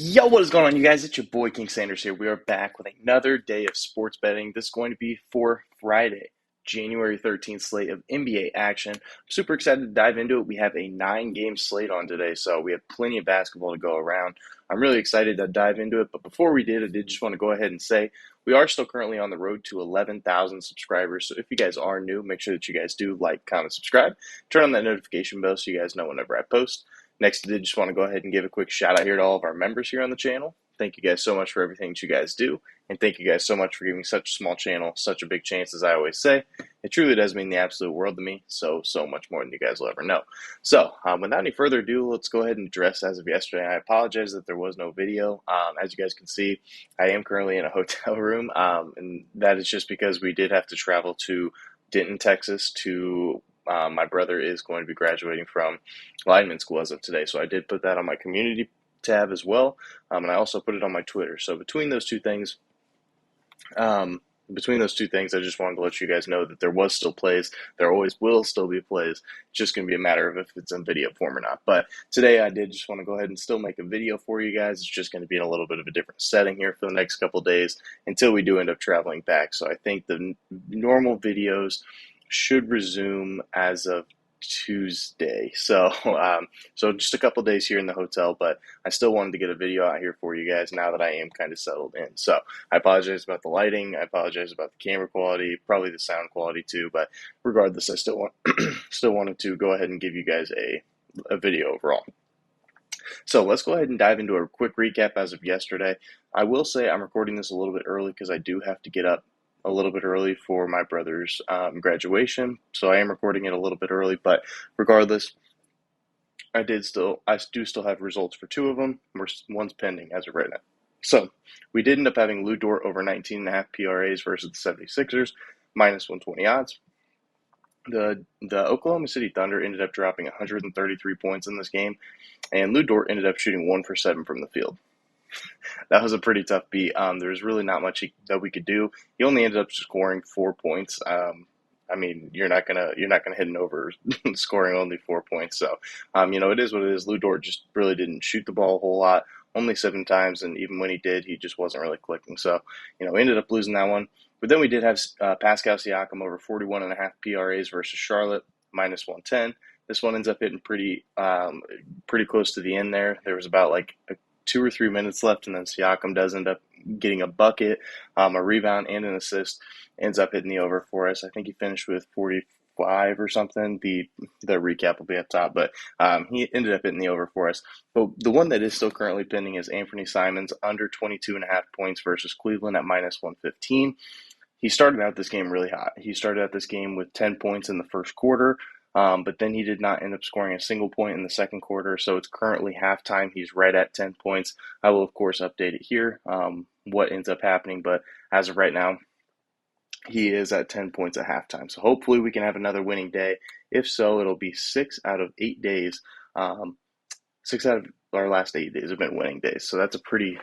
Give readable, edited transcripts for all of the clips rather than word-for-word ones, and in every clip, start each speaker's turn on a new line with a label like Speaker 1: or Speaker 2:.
Speaker 1: Yo, what is going on, you guys? It's your boy King Sanders here. We are back with another day of sports betting. This is going to be for Friday, January 13th slate of NBA action. I'm super excited to dive into it. We have a 9-game slate on today, so we have plenty of basketball to go around. I'm really excited to dive into it, but before we did, I did just want to go ahead and say we are still currently on the road to 11,000 subscribers. So if you guys are new, make sure that you guys do like, comment, subscribe, turn on that notification bell so you guys know whenever I post. Next, I did just want to go ahead and give a quick shout out here to all of our members here on the channel. Thank you guys so much for everything that you guys do. And thank you guys so much for giving such a small channel such a big chance, as I always say. It truly does mean the absolute world to me. So much more than you guys will ever know. So, without any further ado, let's go ahead and address as of yesterday. I apologize that there was no video. As you guys can see, I am currently in a hotel room. And that is just because we did have to travel to Denton, Texas to my brother is going to be graduating from lineman school as of today. So I did put that on my community tab as well. And I also put it on my Twitter. So between those two things, I just wanted to let you guys know that there was still plays. There always will still be plays. It's just going to be a matter of if it's in video form or not. But today I did just want to go ahead and still make a video for you guys. It's just going to be in a little bit of a different setting here for the next couple days until we do end up traveling back. So I think the normal videos should resume as of Tuesday. So just a couple days here in the hotel, but I still wanted to get a video out here for you guys now that I am kind of settled in. So I apologize about the lighting. I apologize about the camera quality, probably the sound quality too, but regardless, I still wanted to go ahead and give you guys a video overall. So let's go ahead and dive into a quick recap as of yesterday. I will say I'm recording this a little bit early because I do have to get up a little bit early for my brother's graduation, so I am recording it a little bit early, but regardless, I do still have results for two of them. One's pending as of right now. So we did end up having Lou Dort over 19.5 PRAs versus the 76ers, minus 120 odds. The Oklahoma City Thunder ended up dropping 133 points in this game, and Lou Dort ended up shooting 1 for 7 from the field. That was a pretty tough beat. There was really not much that we could do. He only ended up scoring 4 points. I mean, you're not gonna hit an over scoring only 4 points. So, it is what it is. Lou Dort just really didn't shoot the ball a whole lot, only 7 times, and even when he did, he just wasn't really clicking. So, ended up losing that one. But then we did have Pascal Siakam over 41.5 PRAs versus Charlotte, minus 110. This one ends up hitting pretty close to the end there. There was about like 2 or 3 minutes left, and then Siakam does end up getting a bucket, a rebound, and an assist. Ends up hitting the over for us. I think he finished with 45 or something. The recap will be up top, but he ended up hitting the over for us. But the one that is still currently pending is Anthony Simons under 22.5 points versus Cleveland at minus 115. He started out this game really hot. He started out this game with 10 points in the first quarter. But then he did not end up scoring a single point in the second quarter, so it's currently halftime. He's right at 10 points. I will, of course, update it here, what ends up happening, but as of right now, he is at 10 points at halftime. So hopefully we can have another winning day. If so, it'll be 6 out of 8 days. 6 out of our last 8 days have been winning days. So that's a pretty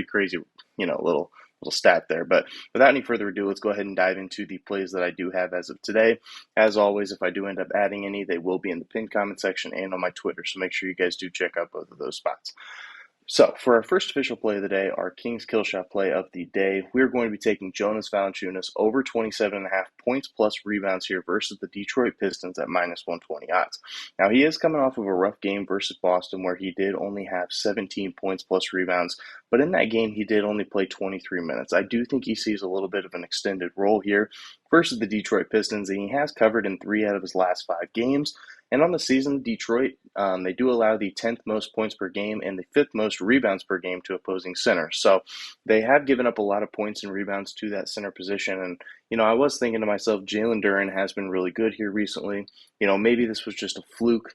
Speaker 1: crazy, little stat there. But without any further ado, let's go ahead and dive into the plays that I do have as of today. As always, if I do end up adding any, they will be in the pinned comment section and on my Twitter. So make sure you guys do check out both of those spots. So for our first official play of the day, our King's Kill Shot play of the day, we're going to be taking Jonas Valanciunas over 27.5 points plus rebounds here versus the Detroit Pistons at minus 120 odds. Now, he is coming off of a rough game versus Boston where he did only have 17 points plus rebounds, but in that game, he did only play 23 minutes. I do think he sees a little bit of an extended role here versus the Detroit Pistons, and he has covered in 3 out of his last 5 games. And on the season, Detroit, they do allow the 10th most points per game and the 5th most rebounds per game to opposing centers. So they have given up a lot of points and rebounds to that center position. And, I was thinking to myself, Jalen Duren has been really good here recently. Maybe this was just a fluke.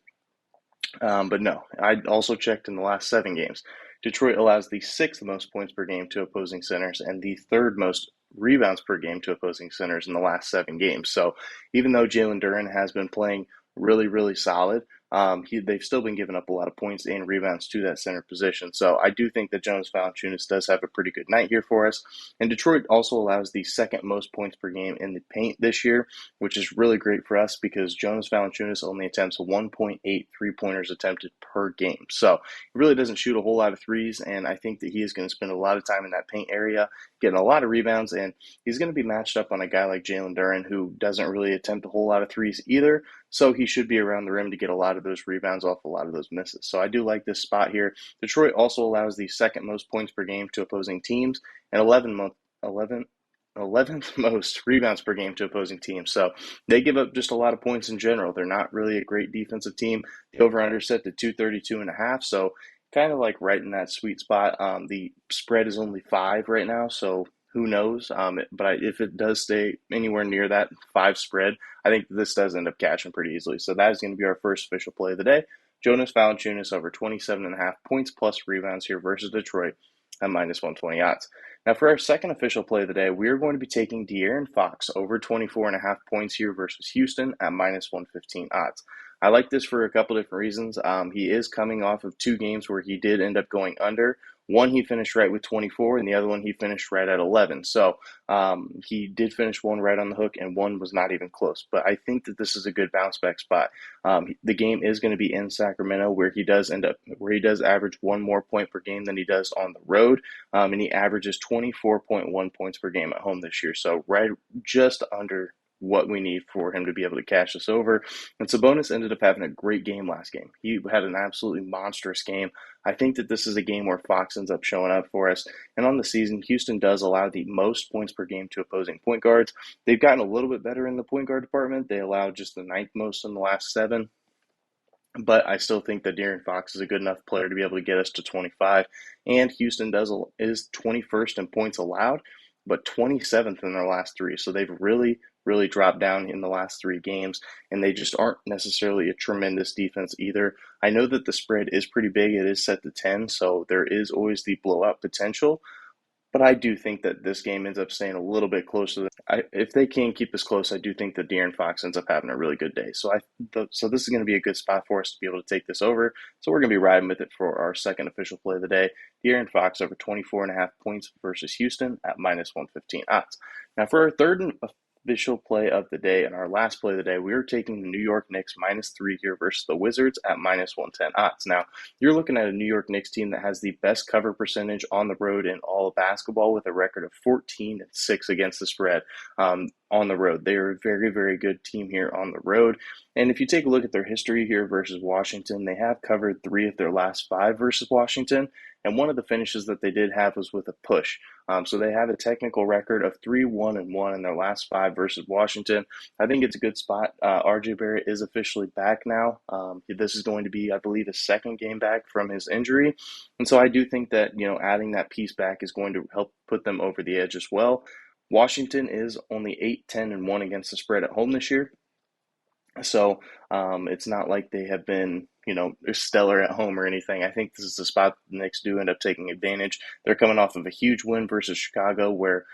Speaker 1: But no, I also checked in the last 7 games. Detroit allows the 6th most points per game to opposing centers and the 3rd most rebounds per game to opposing centers in the last 7 games. So even though Jalen Duren has been playing really, really solid, they've still been giving up a lot of points and rebounds to that center position. So I do think that Jonas Valanciunas does have a pretty good night here for us. And Detroit also allows the second most points per game in the paint this year, which is really great for us because Jonas Valanciunas only attempts 1.8 three-pointers attempted per game. So he really doesn't shoot a whole lot of threes, and I think that he is going to spend a lot of time in that paint area, getting a lot of rebounds, and he's going to be matched up on a guy like Jalen Duren, who doesn't really attempt a whole lot of threes either, so he should be around the rim to get a lot of those rebounds off a lot of those misses. So I do like this spot here. Detroit also allows the second most points per game to opposing teams and 11th most rebounds per game to opposing teams. So they give up just a lot of points in general. They're not really a great defensive team. The over-under set to 232.5, so kind of like right in that sweet spot. The spread is only 5 right now, so who knows? But if it does stay anywhere near that 5 spread, I think this does end up cashing pretty easily. So that is going to be our first official play of the day. Jonas Valanciunas over 27.5 points plus rebounds here versus Detroit at minus 120 odds. Now, for our second official play of the day, we are going to be taking De'Aaron Fox over 24.5 points here versus Houston at minus 115 odds. I like this for a couple different reasons. He is coming off of 2 games where he did end up going under. One, he finished right with 24, and the other one, he finished right at 11. So he did finish one right on the hook, and one was not even close. But I think that this is a good bounce back spot. The game is going to be in Sacramento, where he does average one more point per game than he does on the road, and he averages 24.1 points per game at home this year. So right just under what we need for him to be able to cash this over. And Sabonis ended up having a great game last game. He had an absolutely monstrous game. I think that this is a game where Fox ends up showing up for us. And on the season, Houston does allow the most points per game to opposing point guards. They've gotten a little bit better in the point guard department. They allow just the 9th most in the last 7. But I still think that De'Aaron Fox is a good enough player to be able to get us to 25. And Houston is 21st in points allowed, but 27th in their last 3. So they've really dropped down in the last 3 games, and they just aren't necessarily a tremendous defense either. I know that the spread is pretty big. It is set to 10, so there is always the blowout potential. But I do think that this game ends up staying a little bit closer. If they can keep this close, I do think that De'Aaron Fox ends up having a really good day. So this is going to be a good spot for us to be able to take this over. So we're going to be riding with it for our second official play of the day. De'Aaron Fox over 24.5 points versus Houston at minus 115 odds. Now for our third official play of the day and our last play of the day, we are taking the New York Knicks -3 here versus the Wizards at minus 110 odds. Now, you're looking at a New York Knicks team that has the best cover percentage on the road in all of basketball with a record of 14-6 against the spread on the road. They are a very, very good team here on the road. And if you take a look at their history here versus Washington, they have covered 3 of their last 5 versus Washington. And one of the finishes that they did have was with a push. So they have a technical record of 3-1-1 in their last 5 versus Washington. I think it's a good spot. RJ Barrett is officially back now. This is going to be, I believe, his second game back from his injury. And so I do think that, adding that piece back is going to help put them over the edge as well. Washington is only 8-10-1 against the spread at home this year. So it's not like they have been, stellar at home or anything. I think this is the spot the Knicks do end up taking advantage. They're coming off of a huge win versus Chicago where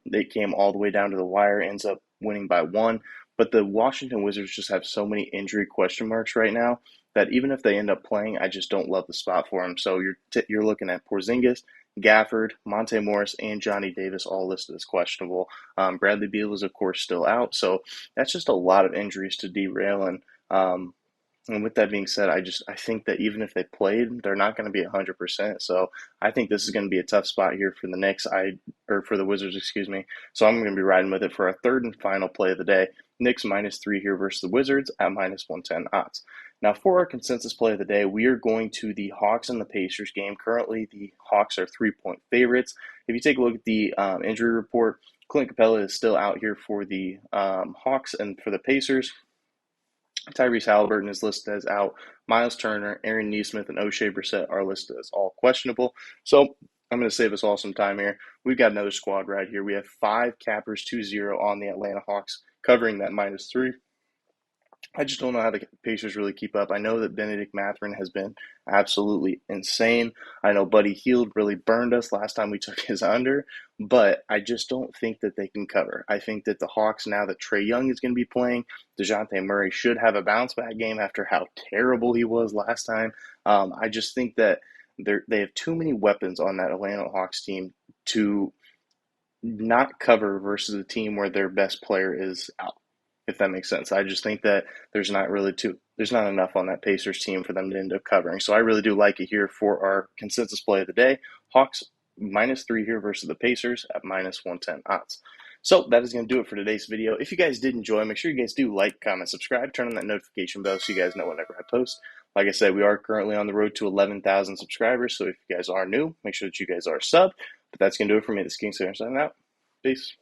Speaker 1: they came all the way down to the wire, ends up winning by 1. But the Washington Wizards just have so many injury question marks right now that even if they end up playing, I just don't love the spot for them. So you're looking at Porzingis, Gafford, Monte Morris, and Johnny Davis all listed as questionable. Bradley Beal is, of course, still out. So that's just a lot of injuries to derail. And with that being said, I think that even if they played, they're not going to be 100%. So I think this is going to be a tough spot here for the Knicks, for the Wizards, excuse me. So I'm going to be riding with it for our third and final play of the day. Knicks -3 here versus the Wizards at minus 110 odds. Now for our consensus play of the day, we are going to the Hawks and the Pacers game. Currently, the Hawks are 3-point favorites. If you take a look at the injury report, Clint Capella is still out here for the Hawks, and for the Pacers, Tyrese Halliburton is listed as out. Miles Turner, Aaron Nesmith, and O'Shea Brissett are listed as all questionable. So I'm going to save us all some time here. We've got another squad right here. We have 5 cappers 2-0 on the Atlanta Hawks covering that -3. I just don't know how the Pacers really keep up. I know that Benedict Mathurin has been absolutely insane. I know Buddy Hield really burned us last time we took his under, but I just don't think that they can cover. I think that the Hawks, now that Trae Young is going to be playing, DeJounte Murray should have a bounce back game after how terrible he was last time. I just think that they have too many weapons on that Atlanta Hawks team to not cover versus a team where their best player is out, if that makes sense. I just think that there's not enough on that Pacers team for them to end up covering. So I really do like it here for our consensus play of the day. Hawks -3 here versus the Pacers at -110 odds. So that is going to do it for today's video. If you guys did enjoy, make sure you guys do like, comment, subscribe, turn on that notification bell so you guys know whenever I post. Like I said, we are currently on the road to 11,000 subscribers, so if you guys are new, make sure that you guys are subbed. But that's going to do it for me. This is King Sayer signing out. Peace.